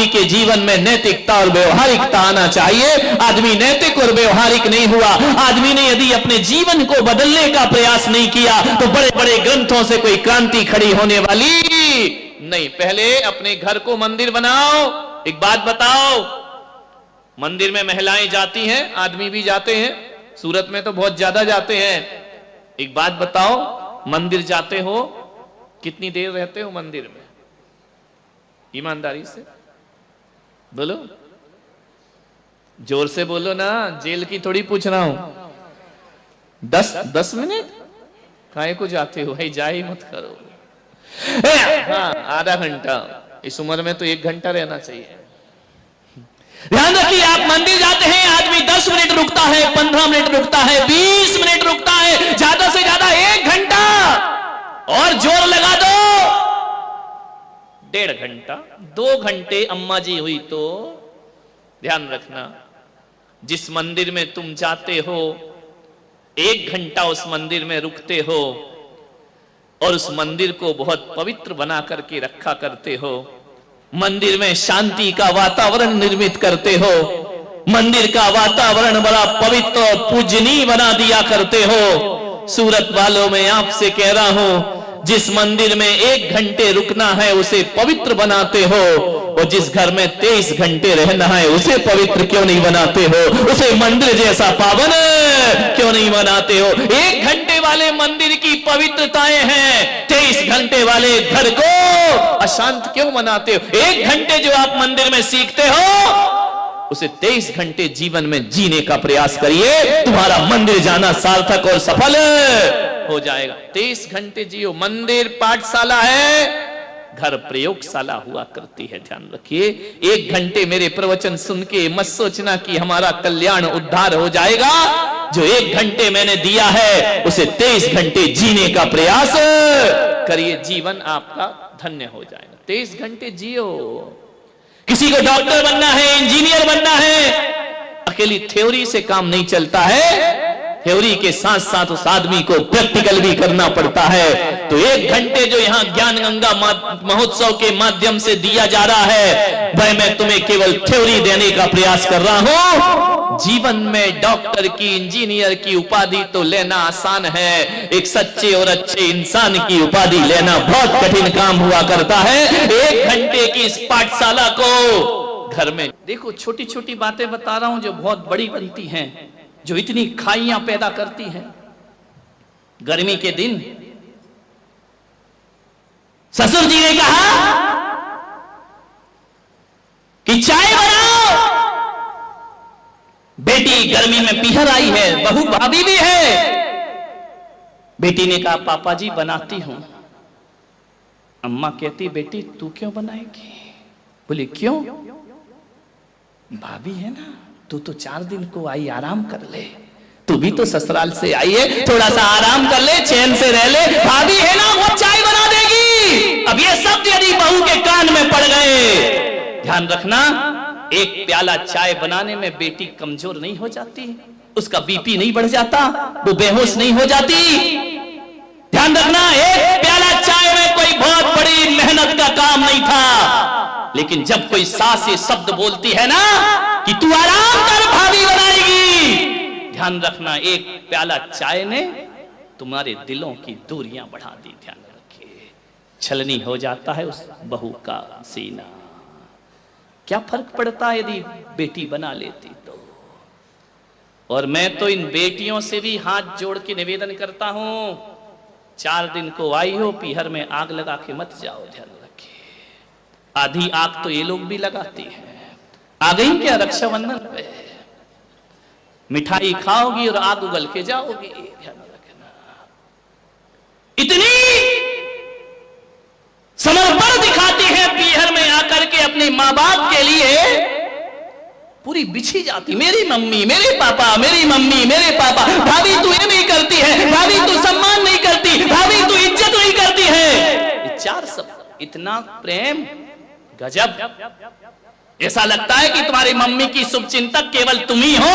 आदमी के जीवन में नैतिकता और व्यवहारिकता आना चाहिए। आदमी नैतिक और व्यवहारिक नहीं हुआ, आदमी ने यदि अपने जीवन को बदलने का प्रयास नहीं किया तो बड़े बड़े ग्रंथों से कोई क्रांति खड़ी होने वाली नहीं। पहले अपने घर को मंदिर बनाओ। एक बात बताओ, मंदिर में महिलाएं जाती हैं, आदमी भी जाते हैं, सूरत में तो बहुत ज्यादा जाते हैं। एक बात बताओ, मंदिर जाते हो कितनी देर रहते हो मंदिर में? ईमानदारी से बोलो, जोर से बोलो ना, जेल की थोड़ी पूछ रहा हूं। 10 मिनट काहे को जाते हो भाई? जा ही मत करो। हाँ, आधा घंटा, इस उम्र में तो 1 घंटा रहना चाहिए। ध्यान रखिए, आप मंदिर जाते हैं, आदमी 10 मिनट रुकता है, 15 मिनट रुकता है, 20 मिनट रुकता है, ज्यादा से ज्यादा 1 घंटा, और जोर लगा दो 1.5 घंटा, 2 घंटे अम्मा जी हुई तो। ध्यान रखना, जिस मंदिर में तुम जाते हो 1 घंटा उस मंदिर में रुकते हो और उस मंदिर को बहुत पवित्र बना करके रखा करते हो, मंदिर में शांति का वातावरण निर्मित करते हो, मंदिर का वातावरण बड़ा पवित्र और पूजनीय बना दिया करते हो। सूरत वालों में आपसे कह रहा हूं, जिस मंदिर में 1 घंटे रुकना है उसे पवित्र बनाते हो, और जिस घर में 23 घंटे रहना है उसे पवित्र क्यों नहीं बनाते हो? उसे मंदिर जैसा पावन क्यों नहीं बनाते हो? 1 घंटे वाले मंदिर की पवित्रताएं हैं, 23 घंटे वाले घर को अशांत क्यों बनाते हो? 1 घंटे जो आप मंदिर में सीखते हो उसे 23 घंटे जीवन में जीने का प्रयास करिए, तुम्हारा मंदिर जाना सार्थक और सफल हो जाएगा। 23 घंटे जियो। मंदिर पाठशाला है, घर प्रयोगशाला हुआ करती है। ध्यान रखिए, 1 घंटे मेरे प्रवचन सुन के मत सोचना कि हमारा कल्याण उद्धार हो जाएगा। जो 1 घंटे मैंने दिया है उसे 23 घंटे जीने का प्रयास करिए, जीवन आपका धन्य हो जाएगा। 23 घंटे जियो। किसी को डॉक्टर बनना है, इंजीनियर बनना है, अकेली थ्योरी से काम नहीं चलता है, थ्योरी के साथ साथ उस आदमी को प्रैक्टिकल भी करना पड़ता है। तो 1 घंटे जो यहाँ ज्ञान गंगा महोत्सव के माध्यम से दिया जा रहा है, वह मैं तुम्हें केवल थ्योरी देने का प्रयास कर रहा हूं। जीवन में डॉक्टर की, इंजीनियर की उपाधि तो लेना आसान है, एक सच्चे और अच्छे इंसान की उपाधि लेना बहुत कठिन काम हुआ करता है। 1 घंटे की इस पाठशाला को घर में देखो, छोटी छोटी बातें बता रहा हूं जो बहुत बड़ी बनती हैं, जो इतनी खाइयां पैदा करती हैं। गर्मी के दिन ससुर जी ने कहा कि चाय बनाओ। बेटी गर्मी में पीहर आई है, बहू भाभी भी है। बेटी ने कहा पापा जी बनाती हूं। अम्मा कहती बेटी तू क्यों बनाएगी? बोली क्यों? भाभी है ना, तू तो 4 दिन को आई, आराम कर ले। तू भी तो ससुराल से आई है, थोड़ा सा आराम कर ले, चैन से रह ले। भाभी है ना, वो चाय बना देगी। अब ये शब्द यदि बहू के कान में पड़ गए, ध्यान रखना, 1 प्याला चाय बनाने में बेटी कमजोर नहीं हो जाती, उसका बीपी नहीं बढ़ जाता, वो बेहोश नहीं हो जाती। ध्यान रखना, 1 प्याला चाय में कोई बहुत बड़ी मेहनत का काम नहीं था, लेकिन जब कोई सास ये शब्द बोलती है ना कि तू आराम कर, भाभी बनाएगी, ध्यान रखना 1 प्याला चाय ने तुम्हारे दिलों की दूरियां बढ़ा दी। ध्यान रखिए, छलनी हो जाता है उस बहू का सीना। क्या फर्क पड़ता है यदि बेटी बना लेती तो? और मैं तो इन बेटियों से भी हाथ जोड़ के निवेदन करता हूं, 4 दिन को आई हो, पीहर में आग लगा के मत जाओ। ध्यान रखिए, आधी आग तो ये लोग भी लगाती हैं। आ गई क्या रक्षाबंधन पे? मिठाई खाओगी और आग उगल के जाओगी। ध्यान रखना, इतनी समर्पण दिखाती है पीहर में आकर के अपने माँ बाप के लिए, पूरी बिछी जाती। मेरी मम्मी, मेरे पापा, मेरी मम्मी, मेरे पापा। भाभी तू ये नहीं करती है, भाभी तू सम्मान नहीं करती, भाभी तू इज्जत नहीं करती है। ये 4 शब्द, इतना प्रेम, गजब। ऐसा लगता है कि तुम्हारी मम्मी की शुभचिंतक केवल तुम ही हो।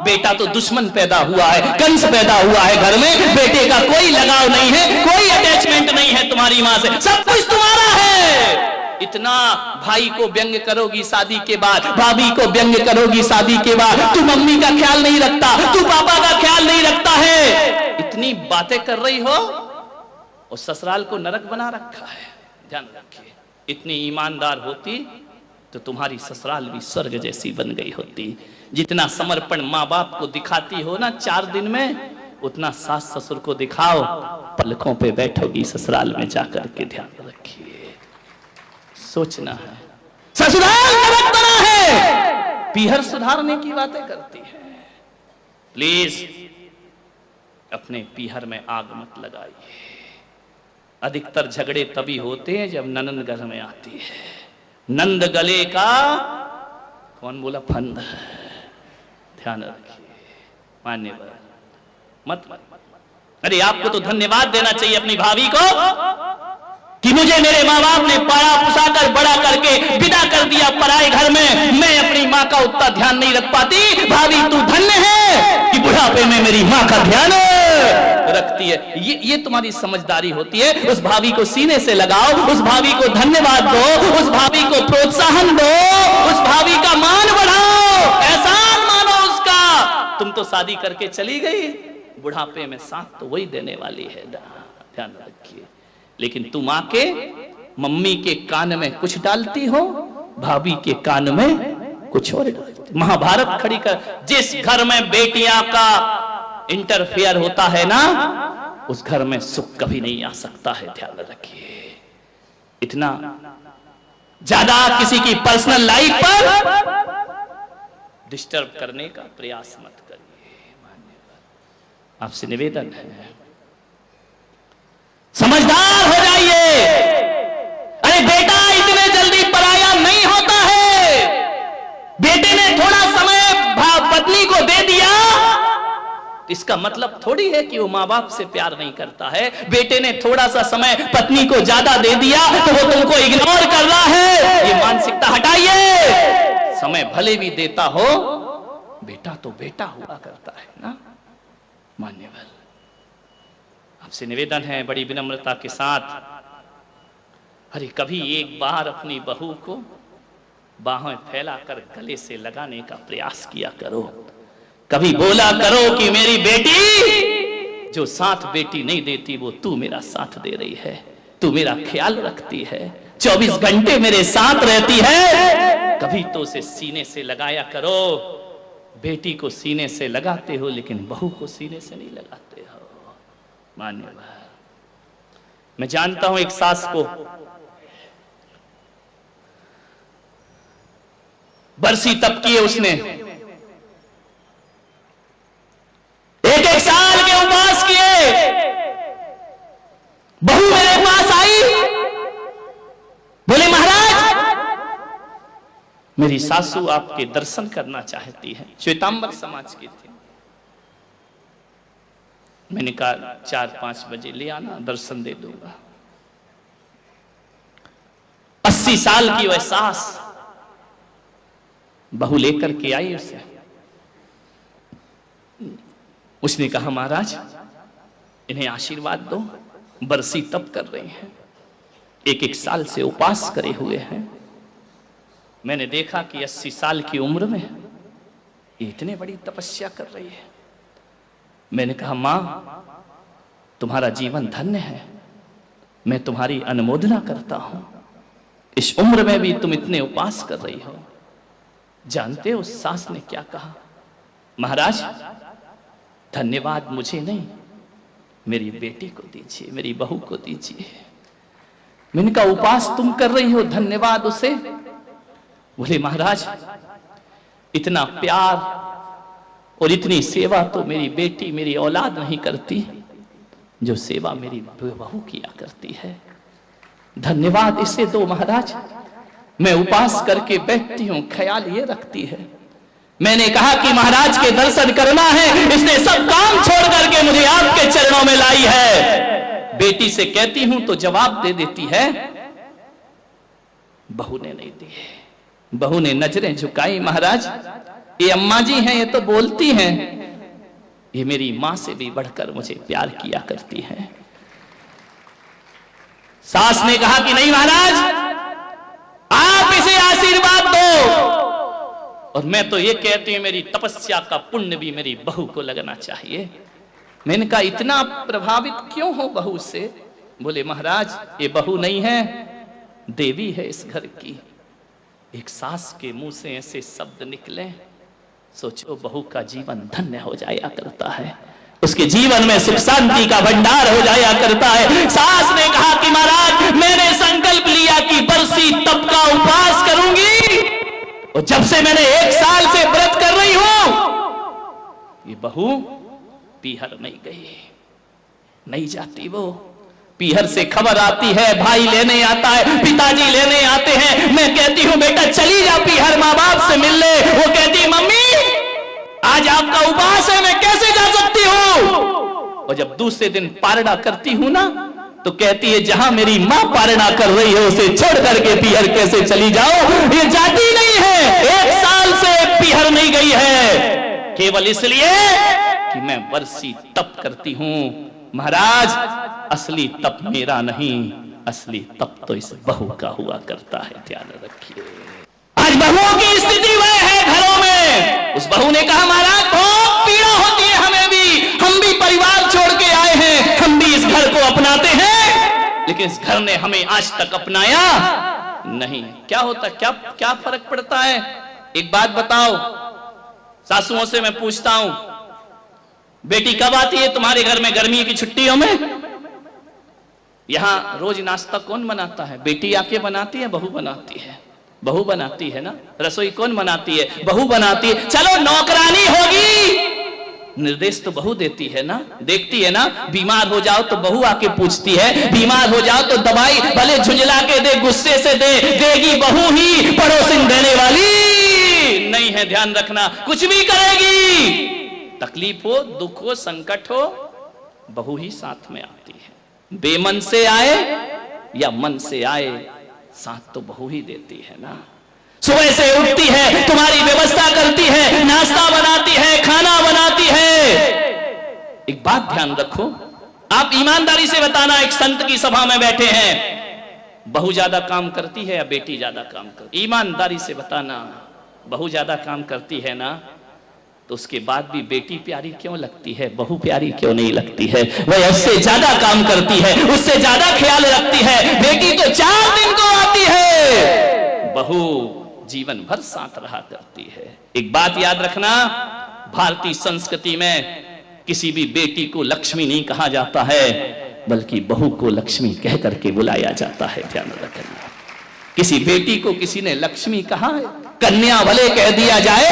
बेटा तो दुश्मन पैदा हुआ है, कंस पैदा हुआ है घर में। बेटे का कोई लगाव नहीं है, कोई अटैचमेंट नहीं है तुम्हारी मां से, सब कुछ तुम्हारा है। इतना भाई को व्यंग करोगी शादी के बाद, भाभी को व्यंग करोगी शादी के बाद, तू मम्मी का ख्याल नहीं रखता, तू पापा का ख्याल नहीं रखता है, इतनी बातें कर रही हो और ससुराल को नरक बना रखा है। ध्यान रखिए, इतनी ईमानदार होती तो तुम्हारी ससुराल भी स्वर्ग जैसी बन गई होती। जितना समर्पण माँ बाप को दिखाती हो ना 4 दिन में, उतना सास ससुर को दिखाओ, पलकों पे बैठोगी ससुराल में जाकर के। ध्यान रखिए, सोचना है, ससुराल नरक बना है, पीहर सुधारने की बातें करती है। प्लीज अपने पीहर में आग मत लगाइए। अधिकतर झगड़े तभी होते हैं जब ननंद घर में आती है। नंद गले का कौन बोला फंद। ध्यान रखिए, मान्यवर मत। अरे आपको तो धन्यवाद देना चाहिए अपनी भाभी को कि मुझे मेरे माँ बाप ने पाला पुसा कर बड़ा करके विदा कर दिया पराए घर में, मैं अपनी माँ का उतना ध्यान नहीं रख पाती। भाभी तू धन्य है कि बुढ़ापे में मेरी माँ का ध्यान रखती है। ये तुम्हारी समझदारी होती है। उस भाभी को सीने से लगाओ, उस भाभी को धन्यवाद दो, उस भाभी को प्रोत्साहन दो, उस भाभी का मान बढ़ाओ, एहसान मानो उसका। तुम तो शादी करके चली गई, बुढ़ापे में साथ तो वही देने वाली है। ध्यान रखिए। लेकिन तुम आके मम्मी के कान में कुछ डालती हो, भाभी के कान में कुछ और डालती। महाभारत खड़ी कर, जिस घर में बेटियां का इंटरफेयर होता है ना, उस घर में सुख कभी नहीं आ सकता है। ध्यान रखिए, इतना ज्यादा किसी की पर्सनल लाइफ पर डिस्टर्ब करने का प्रयास मत करिए। आपसे निवेदन है, समझदार हो जाइए। अरे बेटा इतने जल्दी पराया नहीं होता है। बेटे ने थोड़ा समय पत्नी को दे दिया, इसका मतलब थोड़ी है कि वो माँ बाप से प्यार नहीं करता है। बेटे ने थोड़ा सा समय पत्नी को ज्यादा दे दिया तो वो तुमको इग्नोर कर रहा है। ये मानसिकता हटाइए। समय भले भी देता हो, बेटा तो बेटा हुआ करता है ना। मान्यवर, आपसे निवेदन है बड़ी विनम्रता के साथ, अरे कभी एक बार अपनी बहू को बाहें फैलाकर गले से लगाने का प्रयास किया करो। कभी बोला करो कि मेरी बेटी, जो साथ बेटी नहीं देती वो तू मेरा साथ दे रही है, तू मेरा ख्याल रखती है, 24 घंटे मेरे साथ रहती है। कभी तो उसे सीने से लगाया करो। बेटी को सीने से लगाते हो लेकिन बहू को सीने से नहीं लगाते हो। मान्यवर, मैं जानता हूं एक सास को बरसी तप किए उसने, एक साल के उपवास किए। बहू मेरे पास आई, बोले महाराज मेरी सासू आपके दर्शन करना चाहती है। श्वेतांबर समाज की थी। मैंने कहा 4-5 बजे ले आना, दर्शन दे दूंगा। 80 साल की वह सास बहू लेकर के आई उसे। उसने कहा महाराज इन्हें आशीर्वाद दो, बरसी तप कर रही हैं, 1 साल से उपास करे हुए हैं। मैंने देखा कि 80 साल की उम्र में इतने बड़ी तपस्या कर रही है। मैंने कहा मां तुम्हारा जीवन धन्य है, मैं तुम्हारी अनुमोदना करता हूं। इस उम्र में भी तुम इतने उपास कर रही हो। जानते हो उस सास ने क्या कहा? महाराज धन्यवाद मुझे नहीं, मेरी बेटी को दीजिए, मेरी बहू को दीजिए। मैंने कहा उपास तुम कर रही हो, धन्यवाद उसे। बोले महाराज इतना प्यार और इतनी सेवा तो मेरी बेटी, मेरी औलाद नहीं करती जो सेवा मेरी बहू किया करती है। धन्यवाद इसे दो महाराज। मैं उपास करके बैठती हूं, ख्याल ये रखती है। मैंने कहा कि महाराज के दर्शन करना है, इसने सब काम छोड़ करके मुझे आपके चरणों में लाई है। बेटी से कहती हूं तो जवाब दे देती है, बहू ने नहीं दिए। बहू ने नजरें झुकाई। महाराज ये अम्मा जी हैं, ये तो बोलती हैं, ये मेरी मां से भी बढ़कर मुझे प्यार किया करती हैं। सास ने कहा कि नहीं महाराज आशीर्वाद दो। और मैं तो ये कहती हूं मेरी तपस्या का पुण्य भी मेरी बहू को लगना चाहिए। मैंने कहा इतना प्रभावित क्यों हो बहू से? बोले महाराज ये बहू नहीं है, देवी है इस घर की। एक सास के मुंह से ऐसे शब्द निकले, सोचो बहू का जीवन धन्य हो जाया करता है, उसके जीवन में सुख शांति का भंडार हो जाया करता है। सास ने कहा कि महाराज मैंने संकल्प लिया कि बरसी तप का उपवास करूंगी, और जब से मैंने 1 साल से व्रत कर रही हूं, ये बहू पीहर नहीं गई, नहीं जाती। वो पीहर से खबर आती है, भाई लेने आता है, पिताजी लेने आते हैं। मैं कहती हूं बेटा चली जा पीहर, माँ बाप से मिल ले। वो कहती मम्मी आज आपका उपवास है, मैं कैसे जा सकती हूं? और जब दूसरे दिन पारणा करती हूं ना, तो कहती है जहां मेरी मां पारणा कर रही है उसे छोड़ करके पीहर कैसे चली जाओ? ये जाती नहीं है, 1 साल से पीहर नहीं गई है, केवल इसलिए कि मैं बरसी तप करती हूं। महाराज असली तप मेरा नहीं, असली तप तो इस बहू का हुआ करता है, ध्यान रखिए। आज बहुओं की स्थिति वह है घरों में। उस बहू ने कहा महाराज बहुत पीड़ा होती है हमें भी, हम भी परिवार छोड़ के आए हैं, हम भी इस घर को अपनाते हैं, लेकिन इस घर ने हमें आज तक अपनाया नहीं। क्या होता, क्या फर्क पड़ता है? एक बात बताओ, सासुओं से मैं पूछता हूं बेटी कब आती है तुम्हारे घर में गर्मी की छुट्टियों में? यहां रोज नाश्ता कौन बनाता है? बेटी आके बनाती है, बहू बनाती है? बहू बनाती है ना। रसोई कौन बनाती है? बहू बनाती है। चलो नौकरानी होगी, निर्देश तो बहू देती है ना, देखती है ना। बीमार हो जाओ तो बहू आके पूछती है, बीमार हो जाओ तो दवाई भले झुंझला के दे, गुस्से से दे, देगी बहू ही, पड़ोसिन देने वाली नहीं है। ध्यान रखना, कुछ भी करेगी, तकलीफ हो, दुख हो, संकट हो, बहू ही साथ में आती है। बेमन से आए या मन से आए, साथ तो बहू ही देती है ना। सुबह से उठती है, तुम्हारी व्यवस्था करती है, नाश्ता बनाती है, खाना बनाती है। एक बात ध्यान रखो, आप ईमानदारी से बताना, एक संत की सभा में बैठे हैं, बहू ज्यादा काम करती है या बेटी ज्यादा काम करती? ईमानदारी से बताना। बहू ज्यादा काम करती है ना, तो उसके बाद भी बेटी प्यारी क्यों लगती है, बहू प्यारी क्यों नहीं लगती है? वह उससे ज्यादा काम करती है, उससे ज्यादा ख्याल रखती है। बेटी तो 4 दिन को आती है, बहू जीवन भर साथ रहा करती है। एक बात याद रखना, भारतीय संस्कृति में किसी भी बेटी को लक्ष्मी नहीं कहा जाता है, बल्कि बहू को लक्ष्मी कह करके बुलाया जाता है। ध्यान रखना, किसी बेटी को किसी ने लक्ष्मी कहा है? कन्या भले कह दिया जाए,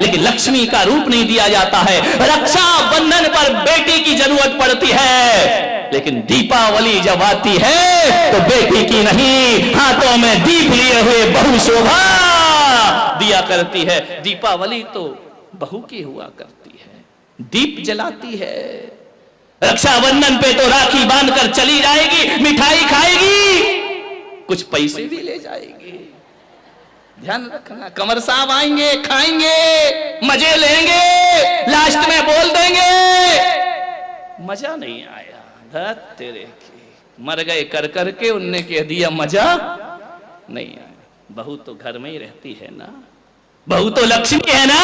लेकिन लक्ष्मी का रूप नहीं दिया जाता है। रक्षा बंधन पर बेटी की जरूरत पड़ती है, लेकिन दीपावली जब आती है तो बेटी की नहीं, हाथों में दीप लिए हुए बहू शोभा दिया करती है। दीपावली तो बहू की हुआ करती है, दीप जलाती है। रक्षाबंधन पे तो राखी बांधकर चली जाएगी, मिठाई खाएगी, कुछ पैसे भी ले जाएगी। ध्यान रखना, कमर साहब आएंगे, खाएंगे, मजे लेंगे, लास्ट में बोल देंगे मजा नहीं आया, धत तेरे की, मर गए कर करके, उनने कह दिया मजा नहीं आया। बहू तो घर में ही रहती है ना, बहू तो लक्ष्मी है ना।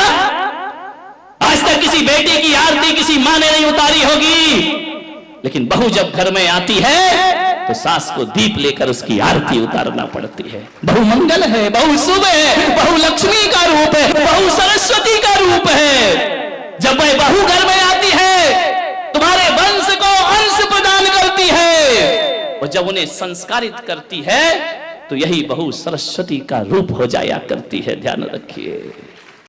आज तक किसी बेटी की आरती किसी माँ ने नहीं उतारी होगी, लेकिन बहू जब घर में आती है तो सास को दीप लेकर उसकी आरती उतारना पड़ती है। बहू मंगल है, बहू शुभ है, बहू लक्ष्मी का रूप है, बहू सरस्वती का रूप है। जब वह बहू घर में आती है, तुम्हारे वंश को अंश प्रदान करती है, और जब उन्हें संस्कारित करती है तो यही बहू सरस्वती का रूप हो जाया करती है। ध्यान रखिए।